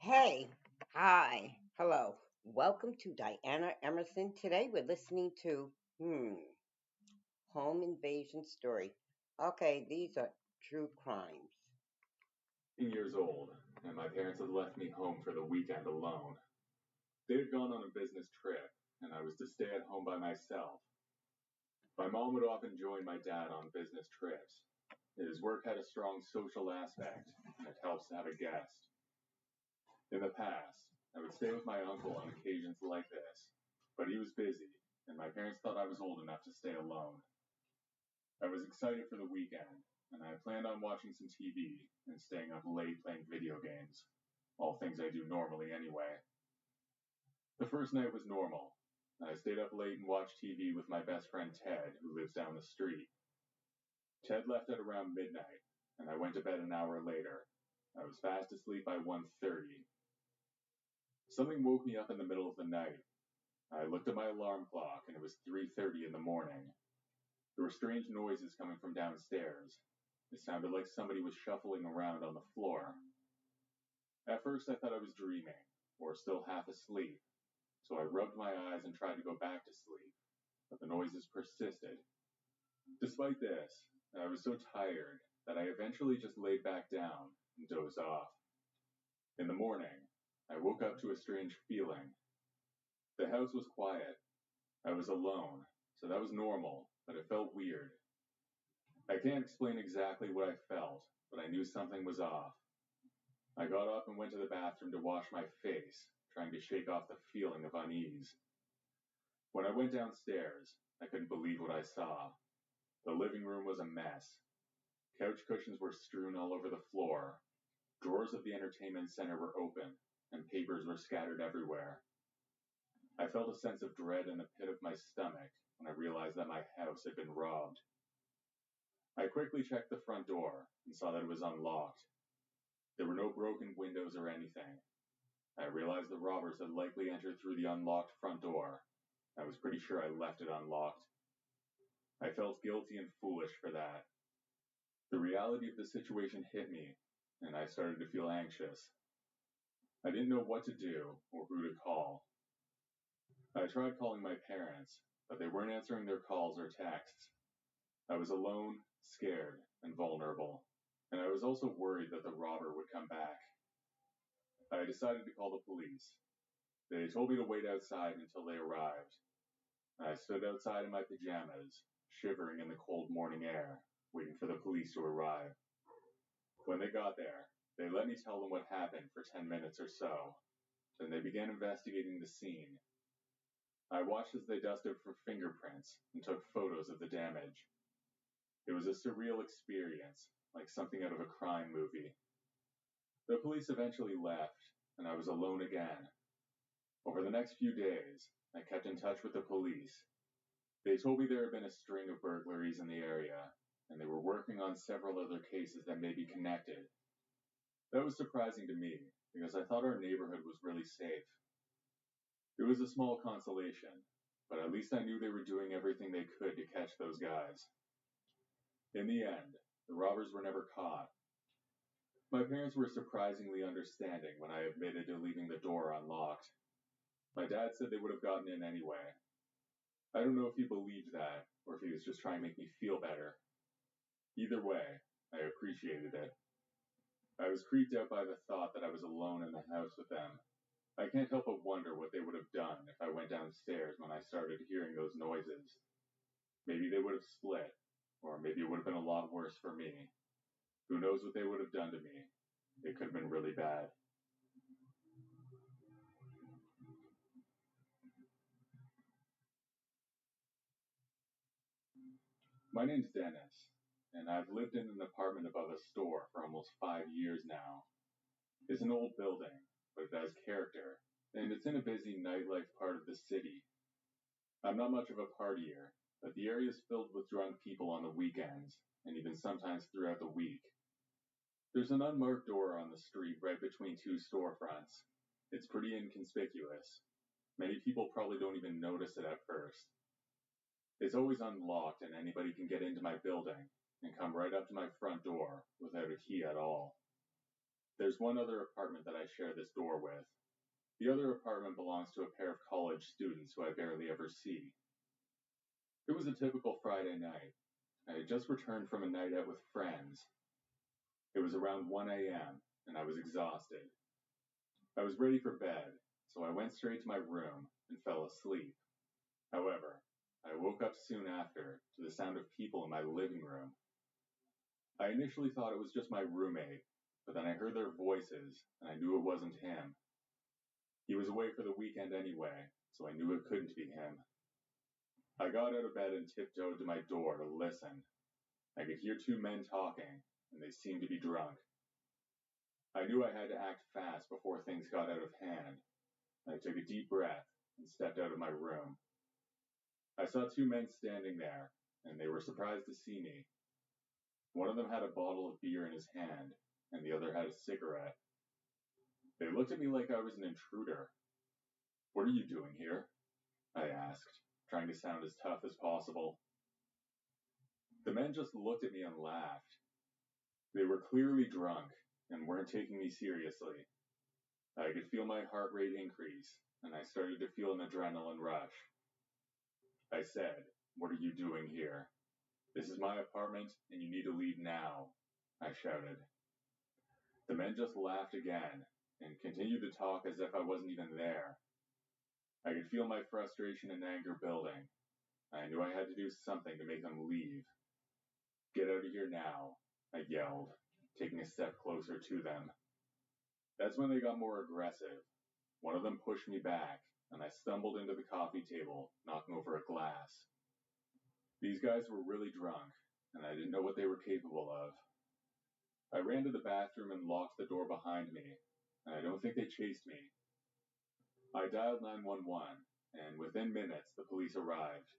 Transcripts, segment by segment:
Hey, hi, hello. Welcome to Diana Emerson. Today we're listening to Home Invasion Story. Okay, these are true crimes. Years old, and my parents had left me home for the weekend alone. They had gone on a business trip, and I was to stay at home by myself. My mom would often join my dad on business trips. His work had a strong social aspect, and it helps to have a guest. In the past, I would stay with my uncle on occasions like this, but he was busy, and my parents thought I was old enough to stay alone. I was excited for the weekend, and I planned on watching some TV and staying up late playing video games, all things I do normally anyway. The first night was normal. I stayed up late and watched TV with my best friend Ted, who lives down the street. Ted left at around midnight, and I went to bed an hour later. I was fast asleep by 1:30. Something woke me up in the middle of the night. I looked at my alarm clock, and it was 3:30 in the morning. There were strange noises coming from downstairs. It sounded like somebody was shuffling around on the floor. At first I thought I was dreaming, or still half asleep, so I rubbed my eyes and tried to go back to sleep, but the noises persisted. Despite this, I was so tired that I eventually just laid back down and dozed off. In the morning, I woke up to a strange feeling. The house was quiet. I was alone, so that was normal, but it felt weird. I can't explain exactly what I felt, but I knew something was off. I got up and went to the bathroom to wash my face, trying to shake off the feeling of unease. When I went downstairs, I couldn't believe what I saw. The living room was a mess. Couch cushions were strewn all over the floor. Drawers of the entertainment center were open, and papers were scattered everywhere. I felt a sense of dread in the pit of my stomach when I realized that my house had been robbed. I quickly checked the front door and saw that it was unlocked. There were no broken windows or anything. I realized the robbers had likely entered through the unlocked front door. I was pretty sure I left it unlocked. I felt guilty and foolish for that. The reality of the situation hit me, and I started to feel anxious. I didn't know what to do or who to call. I tried calling my parents, but they weren't answering their calls or texts. I was alone, scared, and vulnerable, and I was also worried that the robber would come back. I decided to call the police. They told me to wait outside until they arrived. I stood outside in my pajamas, shivering in the cold morning air, waiting for the police to arrive. When they got there, they let me tell them what happened for 10 minutes or so. Then they began investigating the scene. I watched as they dusted for fingerprints and took photos of the damage. It was a surreal experience, like something out of a crime movie. The police eventually left, and I was alone again. Over the next few days, I kept in touch with the police. They told me there had been a string of burglaries in the area, and they were working on several other cases that may be connected. That was surprising to me, because I thought our neighborhood was really safe. It was a small consolation, but at least I knew they were doing everything they could to catch those guys. In the end, the robbers were never caught. My parents were surprisingly understanding when I admitted to leaving the door unlocked. My dad said they would have gotten in anyway. I don't know if he believed that, or if he was just trying to make me feel better. Either way, I appreciated it. I was creeped out by the thought that I was alone in the house with them. I can't help but wonder what they would have done if I went downstairs when I started hearing those noises. Maybe they would have split, or maybe it would have been a lot worse for me. Who knows what they would have done to me? It could have been really bad. My name's Dennis, and I've lived in an apartment above a store for almost 5 years now. It's an old building, but it has character, and it's in a busy nightlife part of the city. I'm not much of a partier, but the area is filled with drunk people on the weekends, and even sometimes throughout the week. There's an unmarked door on the street right between two storefronts. It's pretty inconspicuous. Many people probably don't even notice it at first. It's always unlocked and anybody can get into my building and come right up to my front door without a key at all. There's one other apartment that I share this door with. The other apartment belongs to a pair of college students who I barely ever see. It was a typical Friday night. I had just returned from a night out with friends. It was around 1 a.m., and I was exhausted. I was ready for bed, so I went straight to my room and fell asleep. However, I woke up soon after to the sound of people in my living room. I initially thought it was just my roommate, but then I heard their voices, and I knew it wasn't him. He was away for the weekend anyway, so I knew it couldn't be him. I got out of bed and tiptoed to my door to listen. I could hear two men talking, and they seemed to be drunk. I knew I had to act fast before things got out of hand. I took a deep breath and stepped out of my room. I saw two men standing there, and they were surprised to see me. One of them had a bottle of beer in his hand, and the other had a cigarette. They looked at me like I was an intruder. "What are you doing here?" I asked, trying to sound as tough as possible. The men just looked at me and laughed. They were clearly drunk and weren't taking me seriously. I could feel my heart rate increase, and I started to feel an adrenaline rush. I said, "What are you doing here? This is my apartment, and you need to leave now," I shouted. The men just laughed again and continued to talk as if I wasn't even there. I could feel my frustration and anger building. I knew I had to do something to make them leave. "Get out of here now," I yelled, taking a step closer to them. That's when they got more aggressive. One of them pushed me back, and I stumbled into the coffee table, knocking over a glass. These guys were really drunk, and I didn't know what they were capable of. I ran to the bathroom and locked the door behind me, and I don't think they chased me. I dialed 911, and within minutes the police arrived.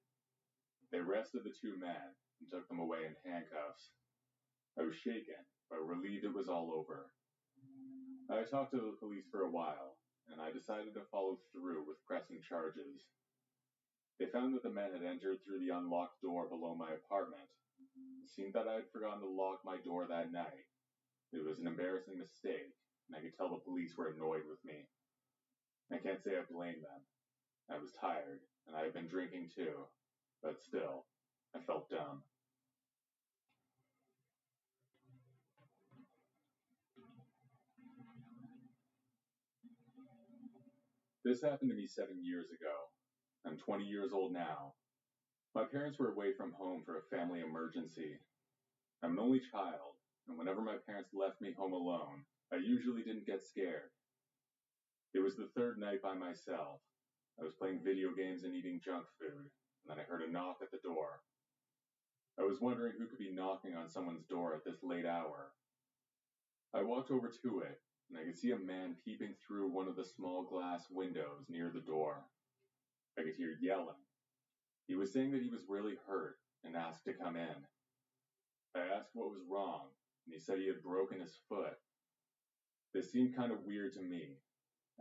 They arrested the two men and took them away in handcuffs. I was shaken, but relieved it was all over. I talked to the police for a while, and I decided to follow through with pressing charges. They found that the men had entered through the unlocked door below my apartment. It seemed that I had forgotten to lock my door that night. It was an embarrassing mistake, and I could tell the police were annoyed with me. I can't say I blame them. I was tired, and I had been drinking too, but still, I felt dumb. This happened to me 7 years ago. I'm 20 years old now. My parents were away from home for a family emergency. I'm an only child, and whenever my parents left me home alone, I usually didn't get scared. It was the third night by myself. I was playing video games and eating junk food, and then I heard a knock at the door. I was wondering who could be knocking on someone's door at this late hour. I walked over to it, and I could see a man peeping through one of the small glass windows near the door. I could hear yelling. He was saying that he was really hurt and asked to come in. I asked what was wrong, and he said he had broken his foot. This seemed kind of weird to me.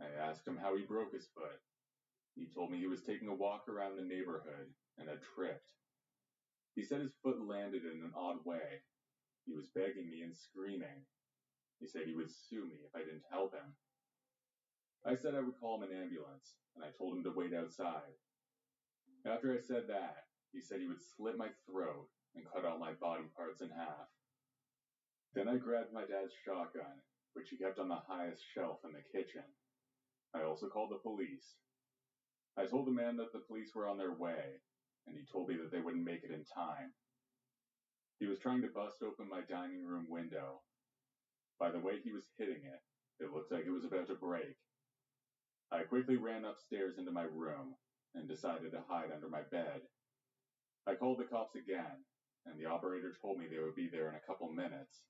I asked him how he broke his foot. He told me he was taking a walk around the neighborhood and had tripped. He said his foot landed in an odd way. He was begging me and screaming. He said he would sue me if I didn't help him. I said I would call him an ambulance, and I told him to wait outside. After I said that, he said he would slit my throat and cut all my body parts in half. Then I grabbed my dad's shotgun, which he kept on the highest shelf in the kitchen. I also called the police. I told the man that the police were on their way, and he told me that they wouldn't make it in time. He was trying to bust open my dining room window. By the way he was hitting it, it looked like it was about to break. I quickly ran upstairs into my room and decided to hide under my bed. I called the cops again, and the operator told me they would be there in a couple minutes.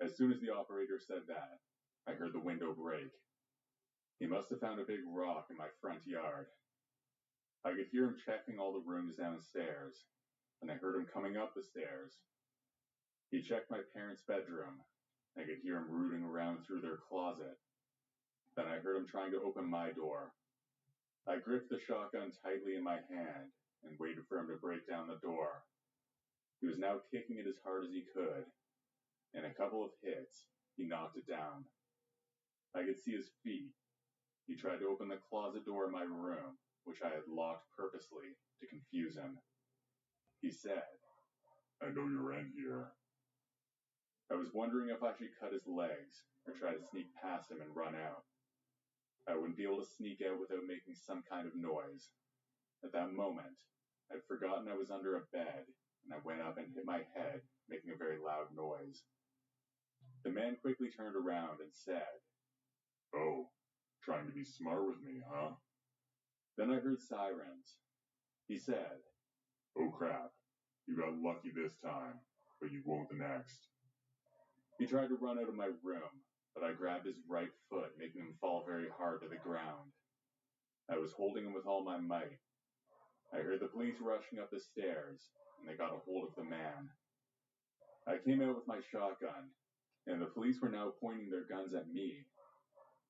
As soon as the operator said that, I heard the window break. He must have found a big rock in my front yard. I could hear him checking all the rooms downstairs, and I heard him coming up the stairs. He checked my parents' bedroom. I could hear him rooting around through their closet. Then I heard him trying to open my door. I gripped the shotgun tightly in my hand and waited for him to break down the door. He was now kicking it as hard as he could. In a couple of hits, he knocked it down. I could see his feet. He tried to open the closet door in my room, which I had locked purposely to confuse him. He said, "I know you're in here." I was wondering if I should cut his legs or try to sneak past him and run out. I wouldn't be able to sneak out without making some kind of noise. At that moment, I'd forgotten I was under a bed, and I went up and hit my head, making a very loud noise. The man quickly turned around and said, "Oh, trying to be smart with me, huh?" Then I heard sirens. He said, "Oh crap, you got lucky this time, but you won't the next." He tried to run out of my room, but I grabbed his right foot, making him fall very hard to the ground. I was holding him with all my might. I heard the police rushing up the stairs, and they got a hold of the man. I came out with my shotgun, and the police were now pointing their guns at me.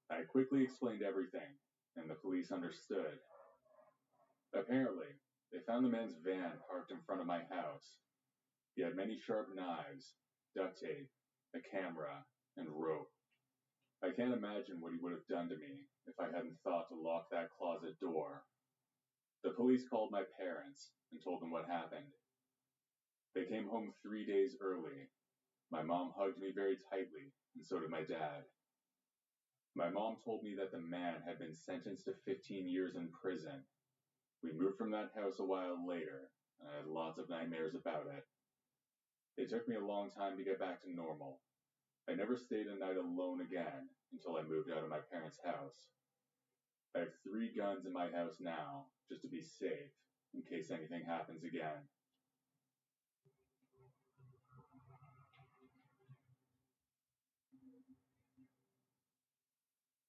I quickly explained everything, and the police understood. Apparently, they found the man's van parked in front of my house. He had many sharp knives, duct tape, a camera, and rope. I can't imagine what he would have done to me if I hadn't thought to lock that closet door. The police called my parents and told them what happened. They came home 3 days early. My mom hugged me very tightly, and so did my dad. My mom told me that the man had been sentenced to 15 years in prison. We moved from that house a while later, and I had lots of nightmares about it. It took me a long time to get back to normal. I never stayed a night alone again until I moved out of my parents' house. I have 3 guns in my house now, just to be safe, in case anything happens again.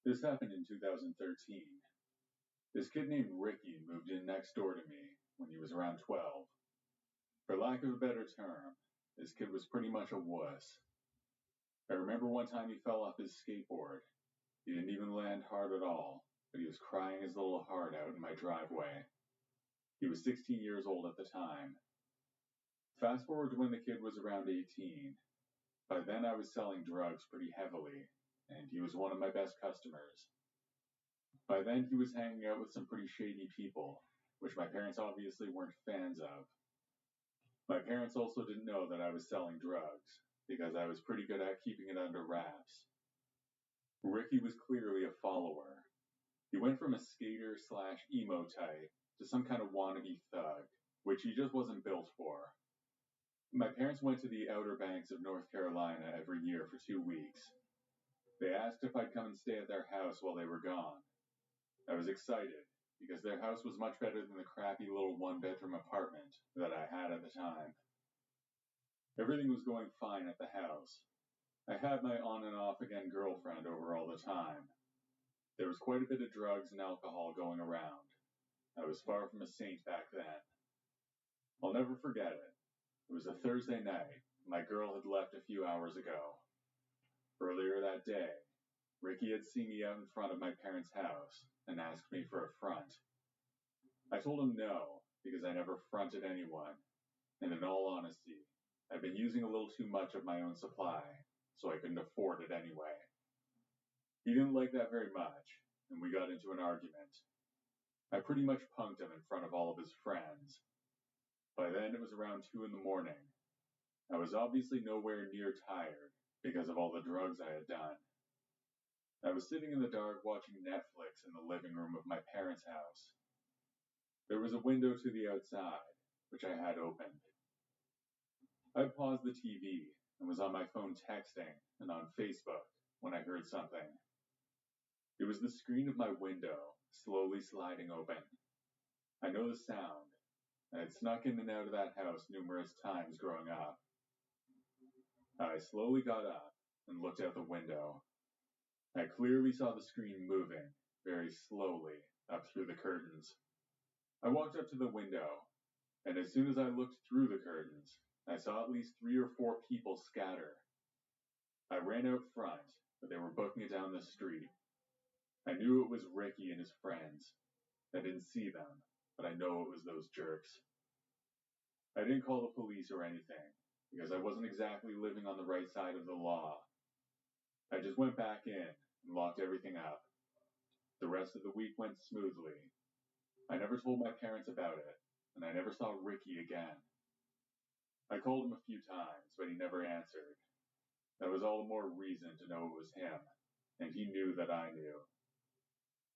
This happened in 2013. This kid named Ricky moved in next door to me when he was around 12. For lack of a better term, this kid was pretty much a wuss. I remember one time he fell off his skateboard. He didn't even land hard at all, but he was crying his little heart out in my driveway. He was 16 years old at the time. Fast forward to when the kid was around 18. By then I was selling drugs pretty heavily, and he was one of my best customers. By then he was hanging out with some pretty shady people, which my parents obviously weren't fans of. My parents also didn't know that I was selling drugs, because I was pretty good at keeping it under wraps. Ricky was clearly a follower. He went from a skater / emo type to some kind of wannabe thug, which he just wasn't built for. My parents went to the Outer Banks of North Carolina every year for 2 weeks. They asked if I'd come and stay at their house while they were gone. I was excited, because their house was much better than the crappy little 1-bedroom apartment that I had at the time. Everything was going fine at the house. I had my on and off again girlfriend over all the time. There was quite a bit of drugs and alcohol going around. I was far from a saint back then. I'll never forget it. It was a Thursday night. My girl had left a few hours ago. Earlier that day, Ricky had seen me out in front of my parents' house and asked me for a front. I told him no, because I never fronted anyone, and in all honesty, I'd been using a little too much of my own supply, so I couldn't afford it anyway. He didn't like that very much, and we got into an argument. I pretty much punked him in front of all of his friends. By then it was around 2 in the morning. I was obviously nowhere near tired because of all the drugs I had done. I was sitting in the dark watching Netflix in the living room of my parents' house. There was a window to the outside, which I had opened. I paused the TV and was on my phone texting and on Facebook when I heard something. It was the screen of my window slowly sliding open. I know the sound. I had snuck in and out of that house numerous times growing up. I slowly got up and looked out the window. I clearly saw the screen moving, very slowly, up through the curtains. I walked up to the window, and as soon as I looked through the curtains, I saw at least 3 or 4 people scatter. I ran out front, but they were booking it down the street. I knew it was Ricky and his friends. I didn't see them, but I know it was those jerks. I didn't call the police or anything, because I wasn't exactly living on the right side of the law. just went back in and locked everything up. The rest of the week went smoothly. I never told my parents about it, and I never saw Ricky again. I called him a few times, but he never answered. That was all the more reason to know it was him, and he knew that I knew.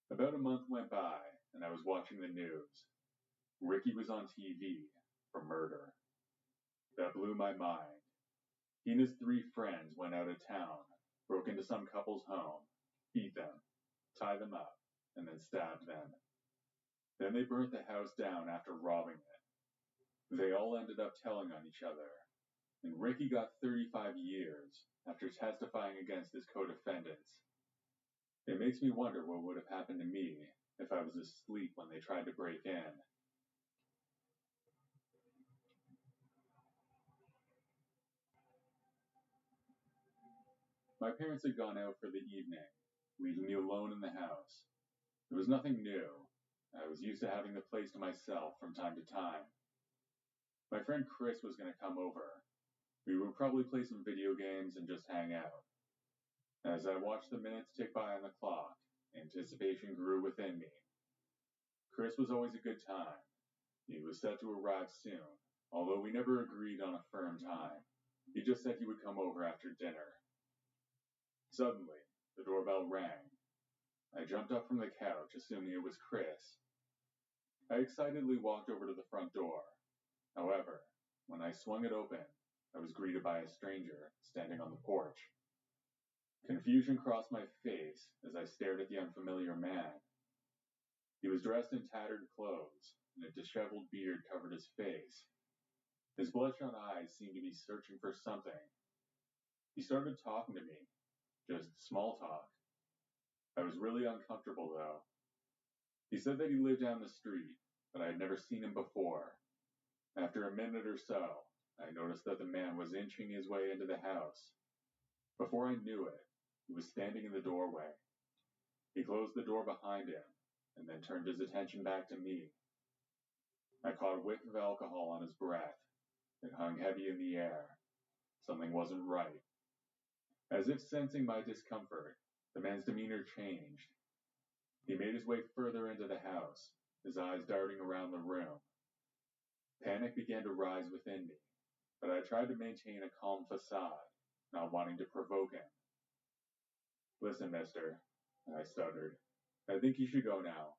About a month went by, and I was watching the news. Ricky was on TV for murder. That blew my mind. He and his 3 friends went out of town, broke into some couple's home, beat them, tied them up, and then stabbed them. Then they burnt the house down after robbing it. They all ended up telling on each other, and Ricky got 35 years after testifying against his co-defendants. It makes me wonder what would have happened to me if I was asleep when they tried to break in. My parents had gone out for the evening, leaving me alone in the house. It was nothing new. I was used to having the place to myself from time to time. My friend Chris was going to come over. We would probably play some video games and just hang out. As I watched the minutes tick by on the clock, anticipation grew within me. Chris was always a good time. He was set to arrive soon, although we never agreed on a firm time. He just said he would come over after dinner. Suddenly, the doorbell rang. I jumped up from the couch, assuming it was Chris. I excitedly walked over to the front door. However, when I swung it open, I was greeted by a stranger standing on the porch. Confusion crossed my face as I stared at the unfamiliar man. He was dressed in tattered clothes, and a disheveled beard covered his face. His bloodshot eyes seemed to be searching for something. He started talking to me, just small talk. I was really uncomfortable, though. He said that he lived down the street, but I had never seen him before. After a minute or so, I noticed that the man was inching his way into the house. Before I knew it, he was standing in the doorway. He closed the door behind him, and then turned his attention back to me. I caught a whiff of alcohol on his breath. It hung heavy in the air. Something wasn't right. As if sensing my discomfort, the man's demeanor changed. He made his way further into the house, his eyes darting around the room. Panic began to rise within me, but I tried to maintain a calm facade, not wanting to provoke him. "Listen, mister," I stuttered. "I think you should go now.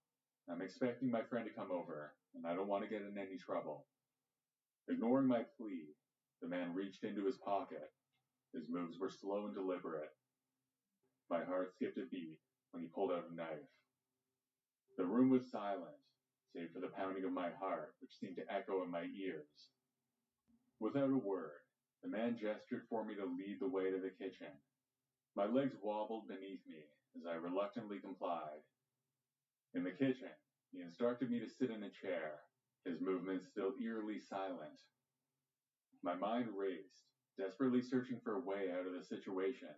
I'm expecting my friend to come over, and I don't want to get in any trouble." Ignoring my plea, the man reached into his pocket. His moves were slow and deliberate. My heart skipped a beat when he pulled out a knife. The room was silent, save for the pounding of my heart, which seemed to echo in my ears. Without a word, the man gestured for me to lead the way to the kitchen. My legs wobbled beneath me as I reluctantly complied. In the kitchen, he instructed me to sit in a chair, his movements still eerily silent. My mind raced, desperately searching for a way out of the situation.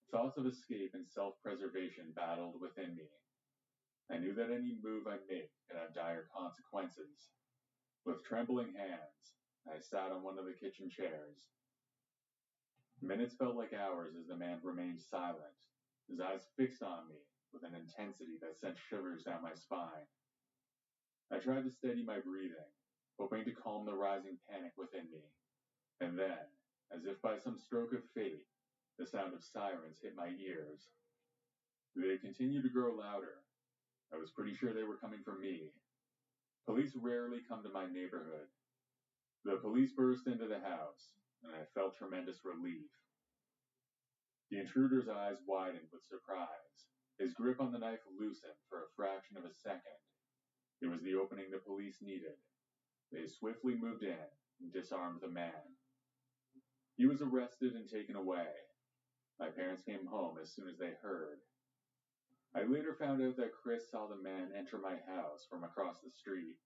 Thoughts of escape and self-preservation battled within me. I knew that any move I made could have dire consequences. With trembling hands, I sat on one of the kitchen chairs. Minutes felt like hours as the man remained silent, his eyes fixed on me with an intensity that sent shivers down my spine. I tried to steady my breathing, hoping to calm the rising panic within me. And then, as if by some stroke of fate, the sound of sirens hit my ears. They continued to grow louder. I was pretty sure they were coming for me. Police rarely come to my neighborhood. The police burst into the house, and I felt tremendous relief. The intruder's eyes widened with surprise. His grip on the knife loosened for a fraction of a second. It was the opening the police needed. They swiftly moved in and disarmed the man. He was arrested and taken away. My parents came home as soon as they heard. I later found out that Chris saw the man enter my house from across the street.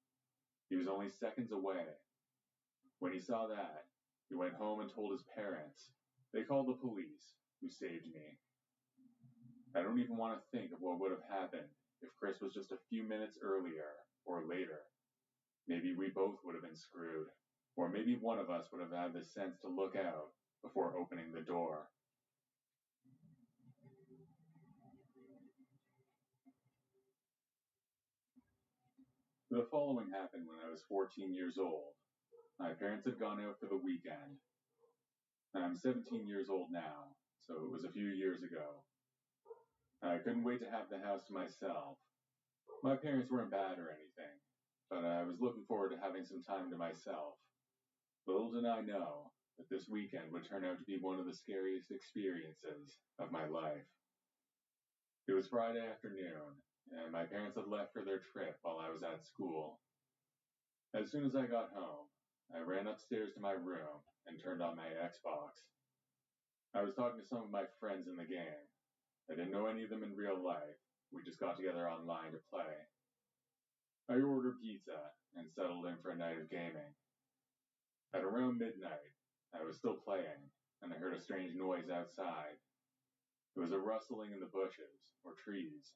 He was only seconds away. When he saw that, he went home and told his parents. They called the police, who saved me. I don't even want to think of what would have happened if Chris was just a few minutes earlier or later. Maybe we both would have been screwed, or maybe one of us would have had the sense to look out before opening the door. The following happened when I was 14 years old. My parents had gone out for the weekend. I'm 17 years old now, so it was a few years ago. I couldn't wait to have the house to myself. My parents weren't bad or anything, but I was looking forward to having some time to myself. Little did I know that this weekend would turn out to be one of the scariest experiences of my life. It was Friday afternoon, and my parents had left for their trip while I was at school. As soon as I got home, I ran upstairs to my room and turned on my Xbox. I was talking to some of my friends in the game. I didn't know any of them in real life. We just got together online to play. I ordered pizza and settled in for a night of gaming. At around midnight, I was still playing, and I heard a strange noise outside. It was a rustling in the bushes, or trees.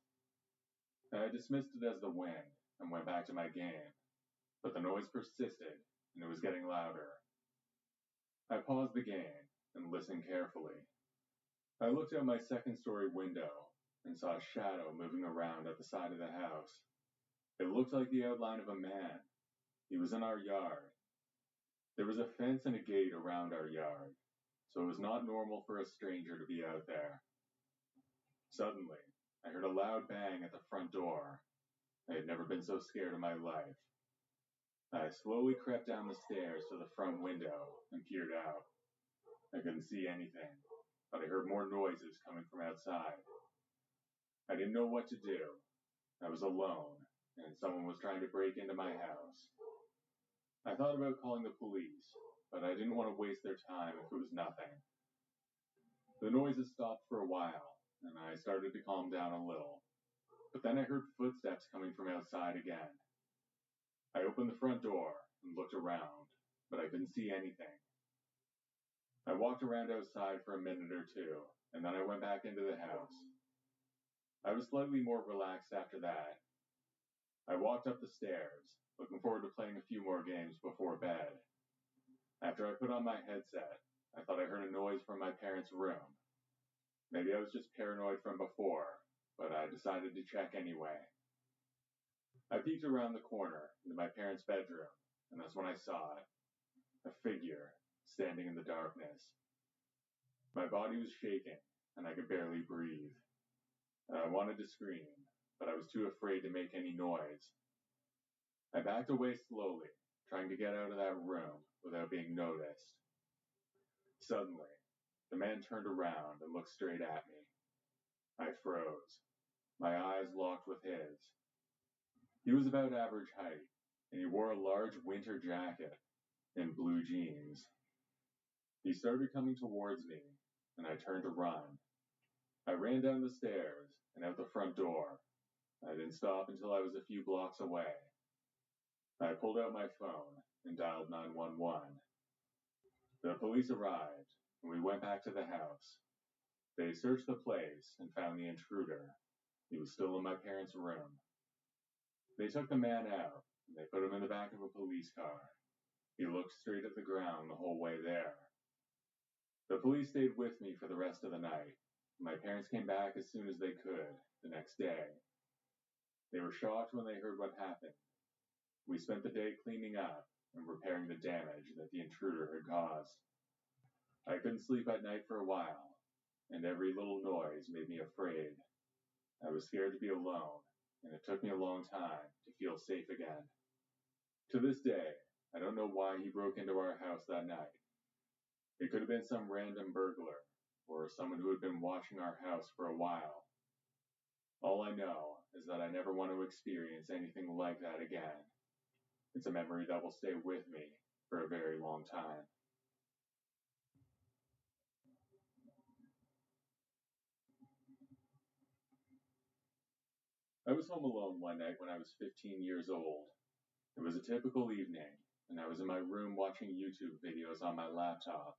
I dismissed it as the wind, and went back to my game, but the noise persisted, and it was getting louder. I paused the game, and listened carefully. I looked out my second-story window, and saw a shadow moving around at the side of the house. It looked like the outline of a man. He was in our yard. There was a fence and a gate around our yard, so it was not normal for a stranger to be out there. Suddenly, I heard a loud bang at the front door. I had never been so scared in my life. I slowly crept down the stairs to the front window and peered out. I couldn't see anything, but I heard more noises coming from outside. I didn't know what to do. I was alone, and someone was trying to break into my house. I thought about calling the police, but I didn't want to waste their time if it was nothing. The noises stopped for a while, and I started to calm down a little. But then I heard footsteps coming from outside again. I opened the front door and looked around, but I couldn't see anything. I walked around outside for a minute or two, and then I went back into the house. I was slightly more relaxed after that. I walked up the stairs, looking forward to playing a few more games before bed. After I put on my headset, I thought I heard a noise from my parents' room. Maybe I was just paranoid from before, but I decided to check anyway. I peeked around the corner into my parents' bedroom, and that's when I saw it. A figure standing in the darkness. My body was shaking, and I could barely breathe. I wanted to scream, but I was too afraid to make any noise. I backed away slowly, trying to get out of that room without being noticed. Suddenly, the man turned around and looked straight at me. I froze. My eyes locked with his. He was about average height, and he wore a large winter jacket and blue jeans. He started coming towards me, and I turned to run. I ran down the stairs and out the front door. I didn't stop until I was a few blocks away. I pulled out my phone and dialed 911. The police arrived, and we went back to the house. They searched the place and found the intruder. He was still in my parents' room. They took the man out, and they put him in the back of a police car. He looked straight at the ground the whole way there. The police stayed with me for the rest of the night. My parents came back as soon as they could the next day. They were shocked when they heard what happened. We spent the day cleaning up and repairing the damage that the intruder had caused. I couldn't sleep at night for a while, and every little noise made me afraid. I was scared to be alone, and it took me a long time to feel safe again. To this day, I don't know why he broke into our house that night. It could have been some random burglar, or someone who had been watching our house for a while. All I know is that I never want to experience anything like that again. It's a memory that will stay with me for a very long time. I was home alone one night when I was 15 years old. It was a typical evening, and I was in my room watching YouTube videos on my laptop.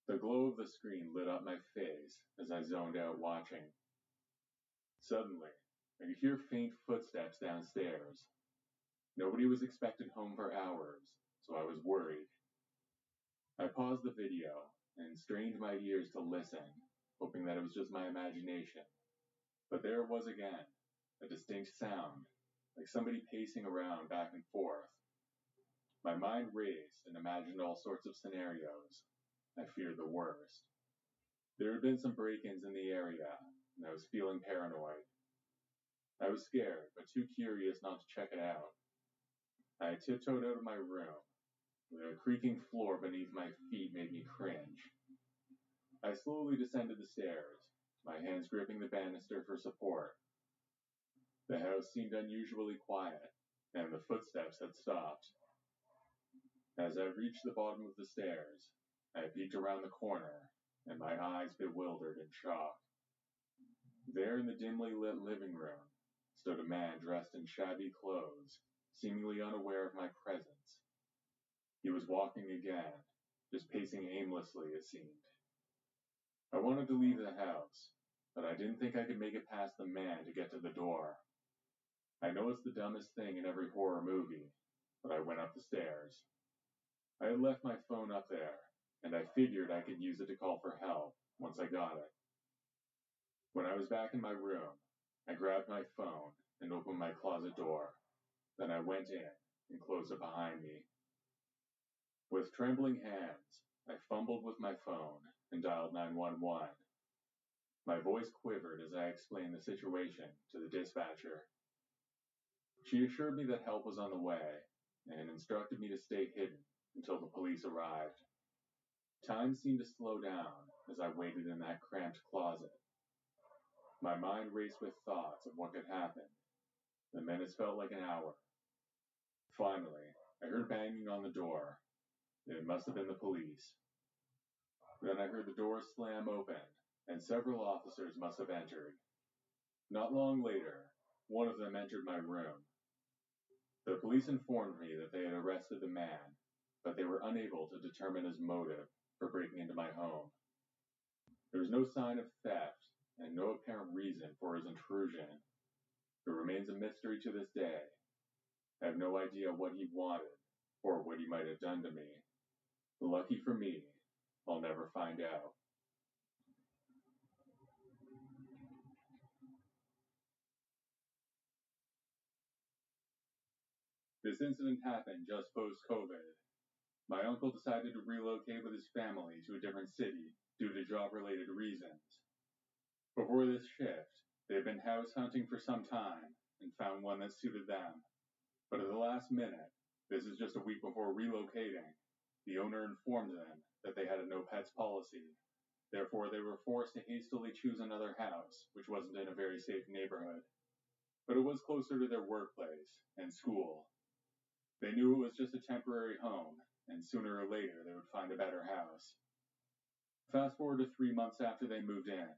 The glow of the screen lit up my face as I zoned out watching. Suddenly, I could hear faint footsteps downstairs. Nobody was expected home for hours, so I was worried. I paused the video and strained my ears to listen, hoping that it was just my imagination. But there it was again, a distinct sound. like somebody pacing around back and forth. My mind raced and imagined all sorts of scenarios. I feared the worst. There had been some break-ins in the area, and I was feeling paranoid. I was scared, but too curious not to check it out. I tiptoed out of my room. The creaking floor beneath my feet made me cringe. I slowly descended the stairs, my hands gripping the banister for support. The house seemed unusually quiet, and the footsteps had stopped. As I reached the bottom of the stairs, I peeked around the corner, and my eyes bewildered and shocked. There in the dimly lit living room stood a man dressed in shabby clothes, seemingly unaware of my presence. He was walking again, just pacing aimlessly, it seemed. I wanted to leave the house, but I didn't think I could make it past the man to get to the door. I know it's the dumbest thing in every horror movie, but I went up the stairs. I had left my phone up there, and I figured I could use it to call for help once I got it. When I was back in my room, I grabbed my phone and opened my closet door. Then I went in and closed it behind me. With trembling hands, I fumbled with my phone and dialed 911. My voice quivered as I explained the situation to the dispatcher. She assured me that help was on the way and instructed me to stay hidden until the police arrived. Time seemed to slow down as I waited in that cramped closet. My mind raced with thoughts of what could happen. The minutes felt like an hour. Finally, I heard banging on the door. It must have been the police. Then I heard the door slam open, and several officers must have entered. Not long later, one of them entered my room. The police informed me that they had arrested the man, but they were unable to determine his motive for breaking into my home. There was no sign of theft and no apparent reason for his intrusion. It remains a mystery to this day. I have no idea what he wanted or what he might have done to me. Lucky for me, I'll never find out. This incident happened just post-COVID. My uncle decided to relocate with his family to a different city due to job-related reasons. Before this shift, they had been house hunting for some time and found one that suited them. But at the last minute, this is just a week before relocating, the owner informed them that they had a no pets policy. Therefore, they were forced to hastily choose another house, which wasn't in a very safe neighborhood. But it was closer to their workplace and school. They knew it was just a temporary home, and sooner or later they would find a better house. Fast forward to 3 months after they moved in.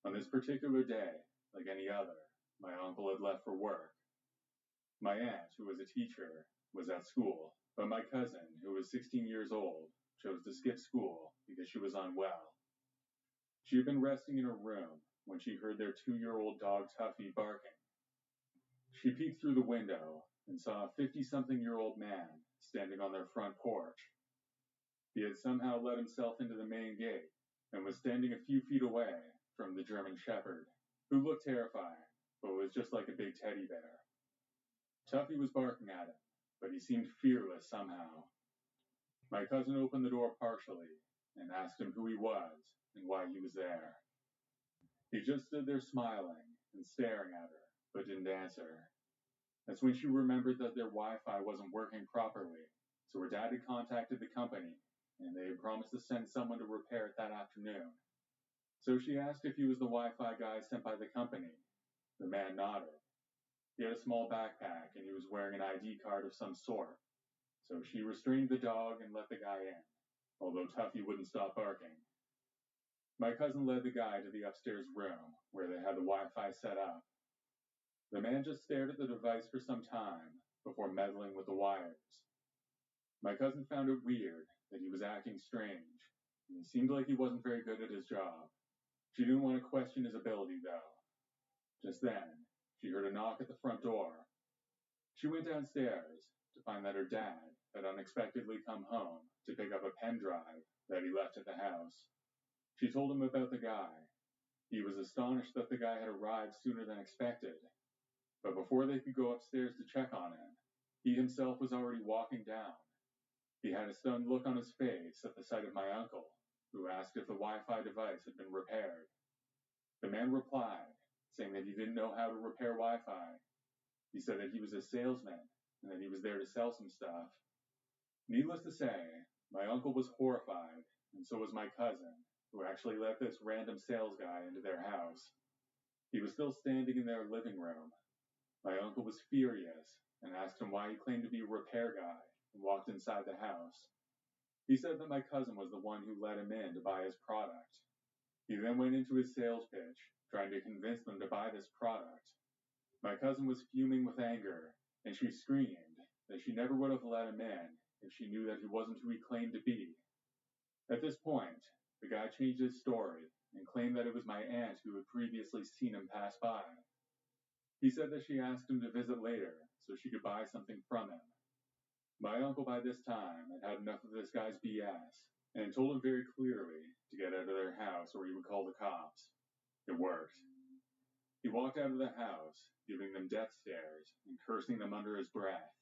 On this particular day, like any other, my uncle had left for work. My aunt, who was a teacher, was at school, but my cousin, who was 16 years old, chose to skip school because she was unwell. She had been resting in her room when she heard their 2-year-old dog Tuffy barking. She peeked through the window and saw a 50-something-year-old man standing on their front porch. He had somehow let himself into the main gate and was standing a few feet away from the German Shepherd, who looked terrifying, but was just like a big teddy bear. Tuffy was barking at him, but he seemed fearless somehow. My cousin opened the door partially and asked him who he was and why he was there. He just stood there smiling and staring at her, but didn't answer. That's when she remembered that their Wi-Fi wasn't working properly, so her dad had contacted the company, and they had promised to send someone to repair it that afternoon. So she asked if he was the Wi-Fi guy sent by the company. The man nodded. He had a small backpack, and he was wearing an ID card of some sort. So she restrained the dog and let the guy in, although Tuffy wouldn't stop barking. My cousin led the guy to the upstairs room, where they had the Wi-Fi set up. The man just stared at the device for some time before meddling with the wires. My cousin found it weird that he was acting strange, and he seemed like he wasn't very good at his job. She didn't want to question his ability, though. Just then, she heard a knock at the front door. She went downstairs to find that her dad had unexpectedly come home to pick up a pen drive that he left at the house. She told him about the guy. He was astonished that the guy had arrived sooner than expected. But before they could go upstairs to check on him, he himself was already walking down. He had a stunned look on his face at the sight of my uncle, who asked if the Wi-Fi device had been repaired. The man replied, saying that he didn't know how to repair Wi-Fi. He said that he was a salesman and that he was there to sell some stuff. Needless to say, my uncle was horrified, and so was my cousin, who actually let this random sales guy into their house. He was still standing in their living room. My uncle was furious and asked him why he claimed to be a repair guy and walked inside the house. He said that my cousin was the one who let him in to buy his product. He then went into his sales pitch, trying to convince them to buy this product. My cousin was fuming with anger, and she screamed that she never would have let him in if she knew that he wasn't who he claimed to be. At this point, the guy changed his story and claimed that it was my aunt who had previously seen him pass by. He said that she asked him to visit later so she could buy something from him. My uncle by this time had had enough of this guy's BS and told him very clearly to get out of their house or he would call the cops. It worked. He walked out of the house, giving them death stares and cursing them under his breath.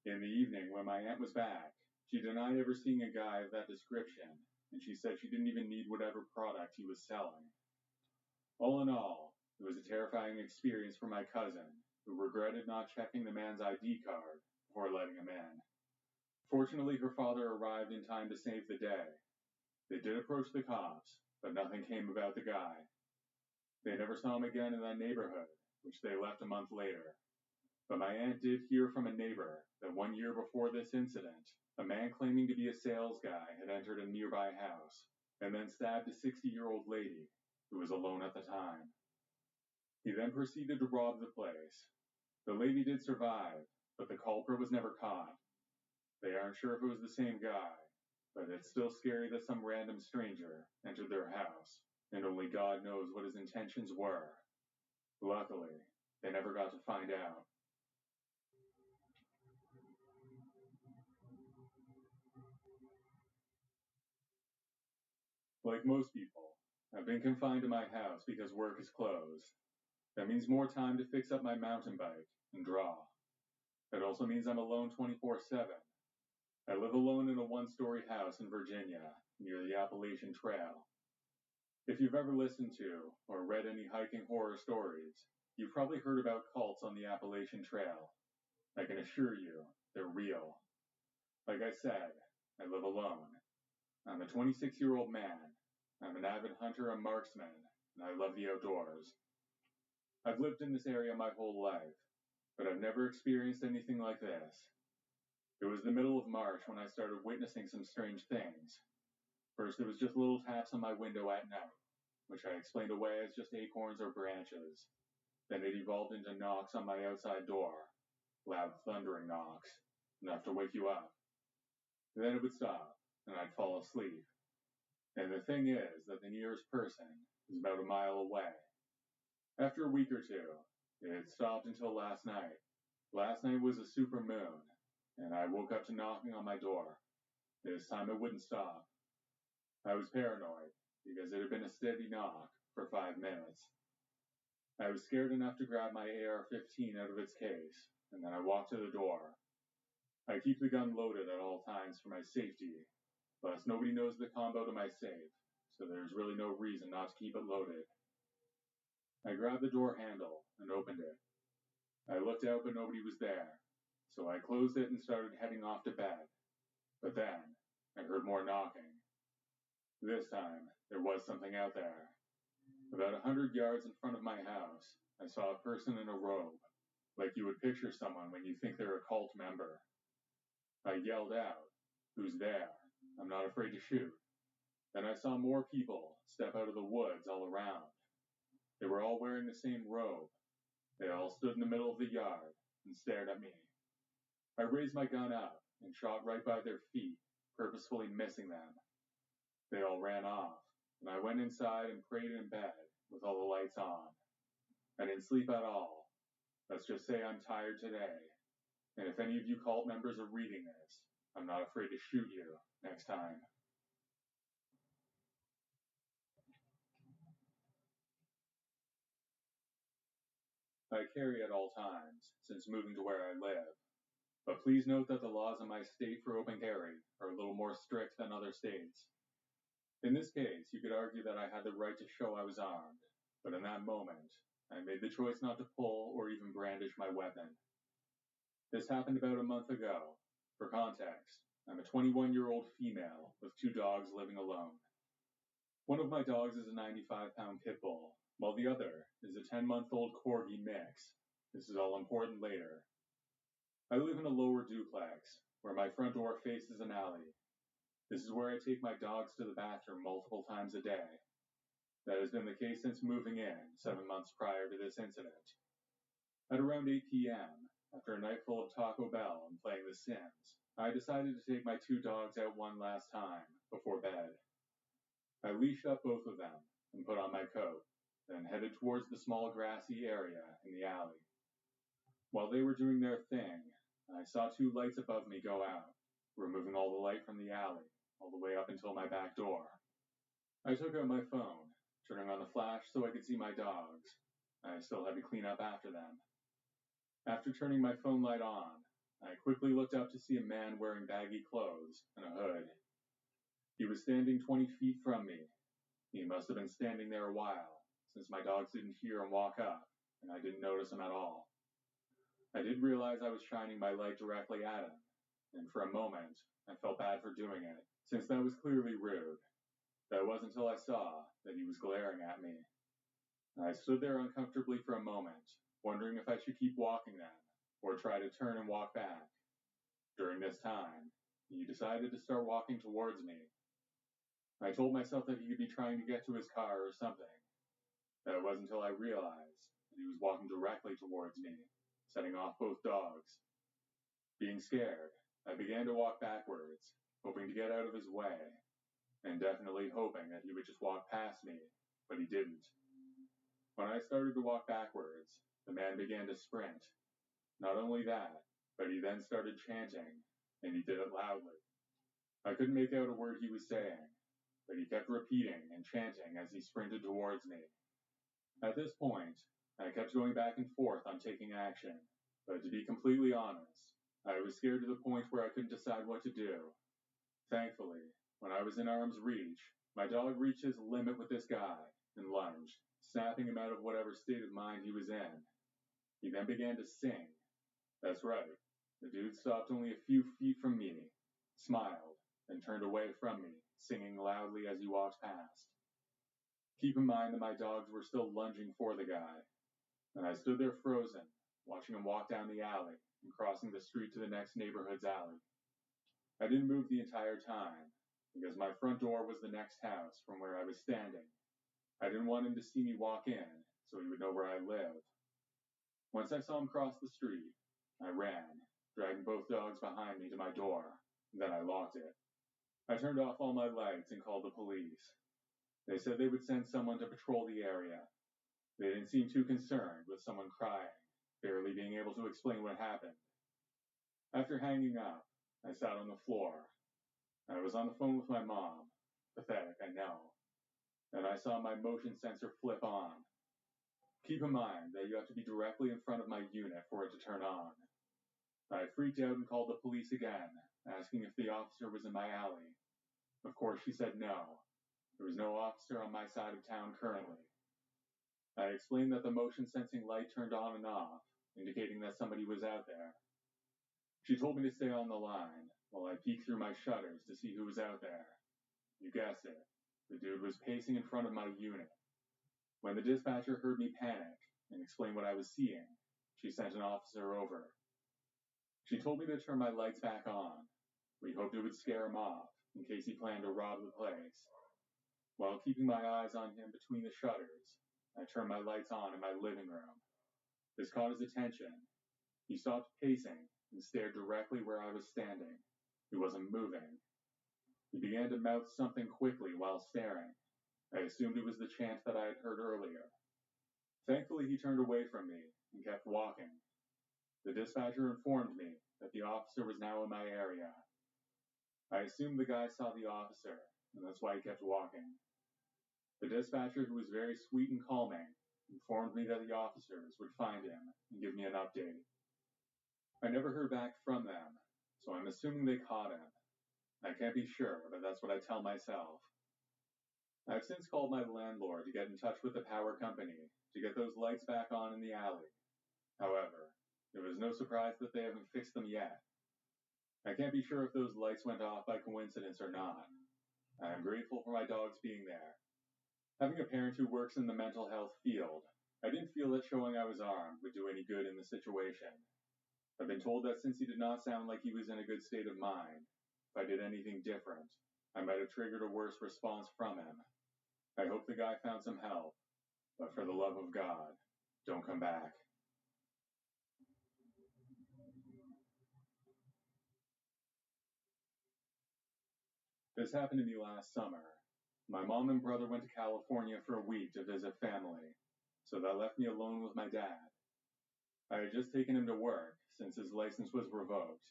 In the evening, when my aunt was back, she denied ever seeing a guy of that description, and she said she didn't even need whatever product he was selling. All in all, it was a terrifying experience for my cousin, who regretted not checking the man's ID card before letting him in. Fortunately, her father arrived in time to save the day. They did approach the cops, but nothing came about the guy. They never saw him again in that neighborhood, which they left a month later. But my aunt did hear from a neighbor that 1 year before this incident, a man claiming to be a sales guy had entered a nearby house and then stabbed a 60-year-old lady who was alone at the time. He then proceeded to rob the place. The lady did survive, but the culprit was never caught. They aren't sure if it was the same guy, but it's still scary that some random stranger entered their house, and only God knows what his intentions were. Luckily, they never got to find out. Like most people, I've been confined to my house because work is closed. That means more time to fix up my mountain bike and draw. It also means I'm alone 24/7. I live alone in a one-story house in Virginia, near the Appalachian Trail. If you've ever listened to or read any hiking horror stories, you've probably heard about cults on the Appalachian Trail. I can assure you, they're real. Like I said, I live alone. I'm a 26-year-old man. I'm an avid hunter and marksman, and I love the outdoors. I've lived in this area my whole life, but I've never experienced anything like this. It was the middle of March when I started witnessing some strange things. First, it was just little taps on my window at night, which I explained away as just acorns or branches. Then it evolved into knocks on my outside door, loud thundering knocks, enough to wake you up. Then it would stop, and I'd fall asleep. And the thing is that the nearest person is about a mile away. After a week or two, it stopped until last night. Last night was a super moon, and I woke up to knocking on my door. This time it wouldn't stop. I was paranoid, because it had been a steady knock for 5 minutes. I was scared enough to grab my AR-15 out of its case, and then I walked to the door. I keep the gun loaded at all times for my safety, plus nobody knows the combo to my safe, so there's really no reason not to keep it loaded. I grabbed the door handle and opened it. I looked out but nobody was there, so I closed it and started heading off to bed. But then, I heard more knocking. This time, there was something out there. About 100 yards in front of my house, I saw a person in a robe, like you would picture someone when you think they're a cult member. I yelled out, "Who's there? I'm not afraid to shoot." Then I saw more people step out of the woods all around. They were all wearing the same robe. They all stood in the middle of the yard and stared at me. I raised my gun up and shot right by their feet, purposefully missing them. They all ran off, and I went inside and prayed in bed with all the lights on. I didn't sleep at all. Let's just say I'm tired today. And if any of you cult members are reading this, I'm not afraid to shoot you next time. I carry at all times, since moving to where I live. But please note that the laws in my state for open carry are a little more strict than other states. In this case, you could argue that I had the right to show I was armed, but in that moment, I made the choice not to pull or even brandish my weapon. This happened about a month ago. For context, I'm a 21-year-old female with 2 dogs living alone. One of my dogs is a 95-pound pit bull, while the other is a 10-month-old corgi mix. This is all important later. I live in a lower duplex, where my front door faces an alley. This is where I take my dogs to the bathroom multiple times a day. That has been the case since moving in 7 months prior to this incident. At around 8 p.m., after a night full of Taco Bell and playing The Sims, I decided to take my 2 dogs out one last time before bed. I leashed up both of them and put on my coat, then headed towards the small grassy area in the alley. While they were doing their thing, I saw 2 lights above me go out, removing all the light from the alley, all the way up until my back door. I took out my phone, turning on the flash so I could see my dogs. I still had to clean up after them. After turning my phone light on, I quickly looked up to see a man wearing baggy clothes and a hood. He was standing 20 feet from me. He must have been standing there a while, since my dogs didn't hear him walk up, and I didn't notice him at all. I did realize I was shining my light directly at him, and for a moment, I felt bad for doing it, since that was clearly rude. That wasn't until I saw that he was glaring at me. I stood there uncomfortably for a moment, wondering if I should keep walking then, or try to turn and walk back. During this time, he decided to start walking towards me. I told myself that he could be trying to get to his car or something. That wasn't until I realized that he was walking directly towards me, setting off both dogs. Being scared, I began to walk backwards, hoping to get out of his way, and definitely hoping that he would just walk past me, but he didn't. When I started to walk backwards, the man began to sprint. Not only that, but he then started chanting, and he did it loudly. I couldn't make out a word he was saying, but he kept repeating and chanting as he sprinted towards me. At this point, I kept going back and forth on taking action, but to be completely honest, I was scared to the point where I couldn't decide what to do. Thankfully, when I was in arm's reach, my dog reached his limit with this guy and lunged, snapping him out of whatever state of mind he was in. He then began to sing. That's right, the dude stopped only a few feet from me, smiled, and turned away from me, singing loudly as he walked past. Keep in mind that my dogs were still lunging for the guy, and I stood there frozen, watching him walk down the alley and crossing the street to the next neighborhood's alley. I didn't move the entire time, because my front door was the next house from where I was standing. I didn't want him to see me walk in, so he would know where I lived. Once I saw him cross the street, I ran, dragging both dogs behind me to my door. Then I locked it. I turned off all my lights and called the police. They said they would send someone to patrol the area. They didn't seem too concerned with someone crying, barely being able to explain what happened. After hanging up, I sat on the floor. I was on the phone with my mom. Pathetic, I know. And I saw my motion sensor flip on. Keep in mind that you have to be directly in front of my unit for it to turn on. I freaked out and called the police again, asking if the officer was in my alley. Of course, she said no. There was no officer on my side of town currently. I explained that the motion sensing light turned on and off, indicating that somebody was out there. She told me to stay on the line while I peeked through my shutters to see who was out there. You guessed it. The dude was pacing in front of my unit. When the dispatcher heard me panic and explain what I was seeing, she sent an officer over. She told me to turn my lights back on. We hoped it would scare him off, in case he planned to rob the place. While keeping my eyes on him between the shutters, I turned my lights on in my living room. This caught his attention. He stopped pacing and stared directly where I was standing. He wasn't moving. He began to mouth something quickly while staring. I assumed it was the chant that I had heard earlier. Thankfully, he turned away from me and kept walking. The dispatcher informed me that the officer was now in my area. I assumed the guy saw the officer, and that's why he kept walking. The dispatcher, who was very sweet and calming, informed me that the officers would find him and give me an update. I never heard back from them, so I'm assuming they caught him. I can't be sure, but that's what I tell myself. I've since called my landlord to get in touch with the power company to get those lights back on in the alley. However, it was no surprise that they haven't fixed them yet. I can't be sure if those lights went off by coincidence or not. I am grateful for my dogs being there. Having a parent who works in the mental health field, I didn't feel that showing I was armed would do any good in the situation. I've been told that since he did not sound like he was in a good state of mind, if I did anything different, I might have triggered a worse response from him. I hope the guy found some help, but for the love of God, don't come back. This happened to me last summer. My mom and brother went to California for a week to visit family, so that left me alone with my dad. I had just taken him to work since his license was revoked.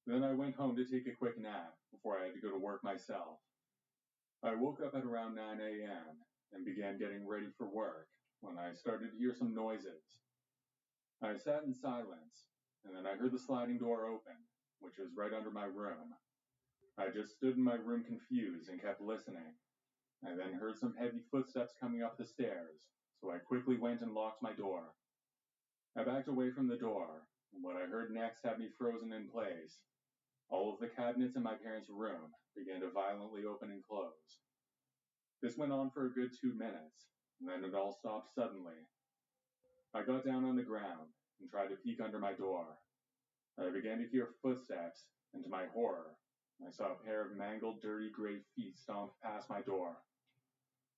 Then I went home to take a quick nap before I had to go to work myself. I woke up at around 9 a.m. and began getting ready for work when I started to hear some noises. I sat in silence, and then I heard the sliding door open, which was right under my room. I just stood in my room confused and kept listening. I then heard some heavy footsteps coming up the stairs, so I quickly went and locked my door. I backed away from the door, and what I heard next had me frozen in place. All of the cabinets in my parents' room began to violently open and close. This went on for a good 2 minutes, and then it all stopped suddenly. I got down on the ground and tried to peek under my door. I began to hear footsteps, and to my horror, I saw a pair of mangled, dirty gray feet stomp past my door.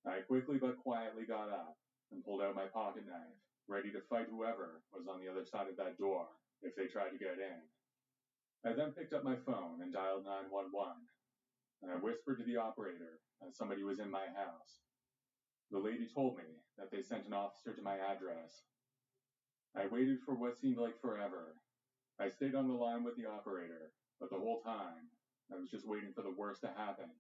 I quickly but quietly got up and pulled out my pocket knife, ready to fight whoever was on the other side of that door if they tried to get in. I then picked up my phone and dialed 911, and I whispered to the operator that somebody was in my house. The lady told me that they sent an officer to my address. I waited for what seemed like forever. I stayed on the line with the operator, but the whole time, I was just waiting for the worst to happen.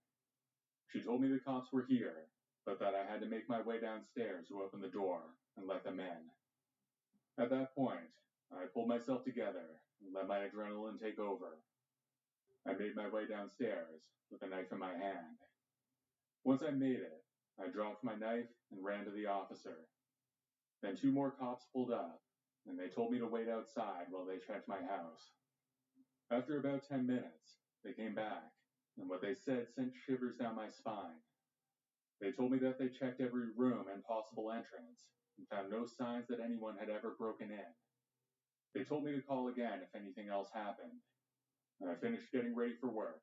She told me the cops were here, but that I had to make my way downstairs to open the door and let them in. At that point, I pulled myself together and let my adrenaline take over. I made my way downstairs with a knife in my hand. Once I made it, I dropped my knife and ran to the officer. Then 2 more cops pulled up, and they told me to wait outside while they checked my house. After about 10 minutes, they came back, and what they said sent shivers down my spine. They told me that they checked every room and possible entrance, and found no signs that anyone had ever broken in. They told me to call again if anything else happened. And I finished getting ready for work.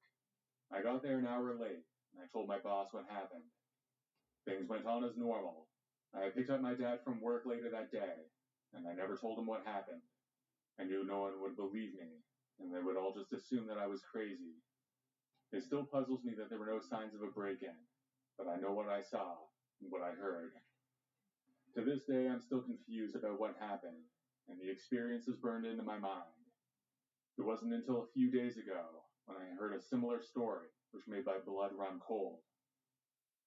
I got there an hour late, and I told my boss what happened. Things went on as normal. I picked up my dad from work later that day, and I never told him what happened. I knew no one would believe me, and they would all just assume that I was crazy. It still puzzles me that there were no signs of a break-in, but I know what I saw and what I heard. To this day, I'm still confused about what happened, and the experience is burned into my mind. It wasn't until a few days ago when I heard a similar story, which made my blood run cold.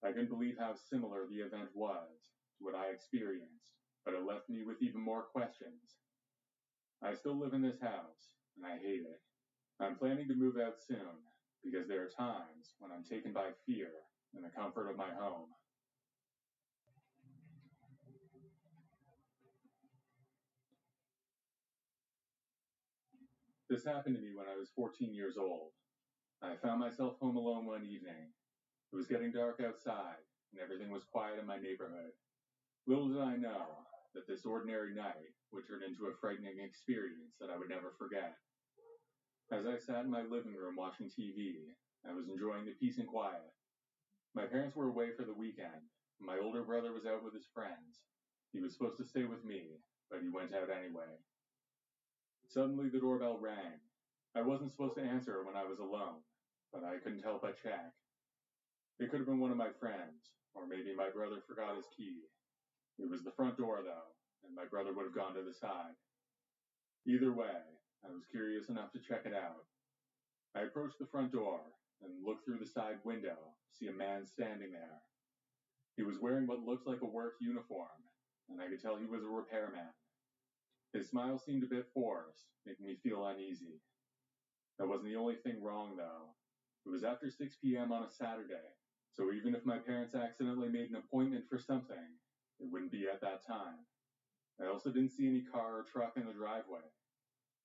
I couldn't believe how similar the event was to what I experienced, but it left me with even more questions. I still live in this house, and I hate it. I'm planning to move out soon, because there are times when I'm taken by fear in the comfort of my home. This happened to me when I was 14 years old. I found myself home alone one evening. It was getting dark outside, and everything was quiet in my neighborhood. Little did I know that this ordinary night would turn into a frightening experience that I would never forget. As I sat in my living room watching TV, I was enjoying the peace and quiet. My parents were away for the weekend. My older brother was out with his friends. He was supposed to stay with me, but he went out anyway. Suddenly the doorbell rang. I wasn't supposed to answer it when I was alone, but I couldn't help but check. It could have been one of my friends, or maybe my brother forgot his key. It was the front door, though, and my brother would have gone to the side. Either way, I was curious enough to check it out. I approached the front door and looked through the side window to see a man standing there. He was wearing what looked like a work uniform. and I could tell he was a repairman. His smile seemed a bit forced, making me feel uneasy. That wasn't the only thing wrong, though. It was after 6 p.m. on a Saturday, so even if my parents accidentally made an appointment for something, it wouldn't be at that time. I also didn't see any car or truck in the driveway.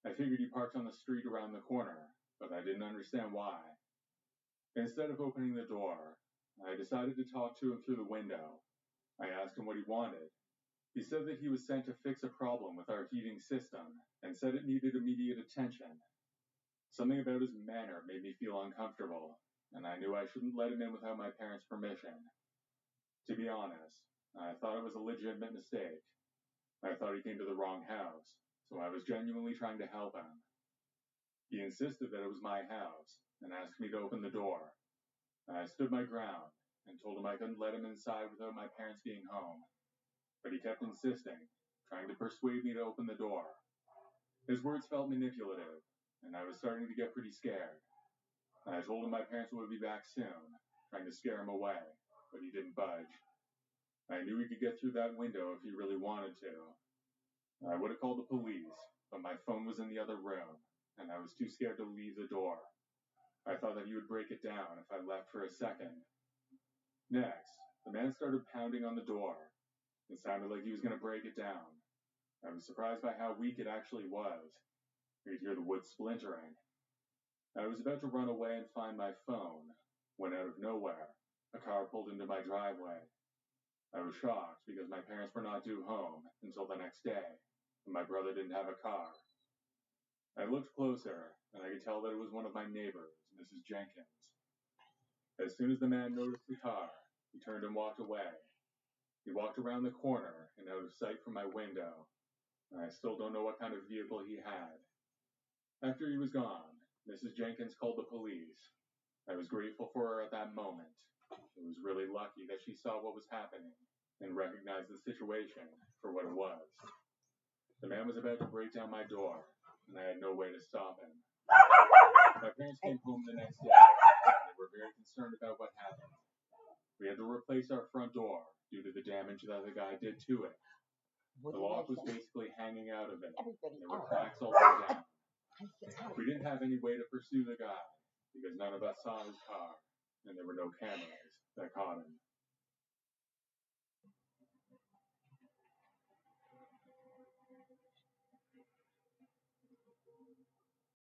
I figured he parked on the street around the corner, but I didn't understand why. Instead of opening the door, I decided to talk to him through the window. I asked him what he wanted. He said that he was sent to fix a problem with our heating system and said it needed immediate attention. Something about his manner made me feel uncomfortable, and I knew I shouldn't let him in without my parents' permission. To be honest, I thought it was a legitimate mistake. I thought he came to the wrong house, so I was genuinely trying to help him. He insisted that it was my house and asked me to open the door. I stood my ground and told him I couldn't let him inside without my parents being home. But he kept insisting, trying to persuade me to open the door. His words felt manipulative, and I was starting to get pretty scared. I told him my parents would be back soon, trying to scare him away, but he didn't budge. I knew he could get through that window if he really wanted to. I would have called the police, but my phone was in the other room, and I was too scared to leave the door. I thought that he would break it down if I left for a second. Next, the man started pounding on the door. It sounded like he was going to break it down. I was surprised by how weak it actually was. I could hear the wood splintering. I was about to run away and find my phone, when out of nowhere, a car pulled into my driveway. I was shocked because my parents were not due home until the next day, and my brother didn't have a car. I looked closer, and I could tell that it was one of my neighbors, Mrs. Jenkins. As soon as the man noticed the car, he turned and walked away. He walked around the corner and out of sight from my window. I still don't know what kind of vehicle he had. After he was gone, Mrs. Jenkins called the police. I was grateful for her at that moment. It was really lucky that she saw what was happening and recognized the situation for what it was. The man was about to break down my door, and I had no way to stop him. My parents came home the next day, and they were very concerned about what happened. We had to replace our front door due to the damage that the guy did to it. The lock was basically hanging out of it, and there were cracks all the way down. We didn't have any way to pursue the guy because none of us saw his car, and there were no cameras that caught him.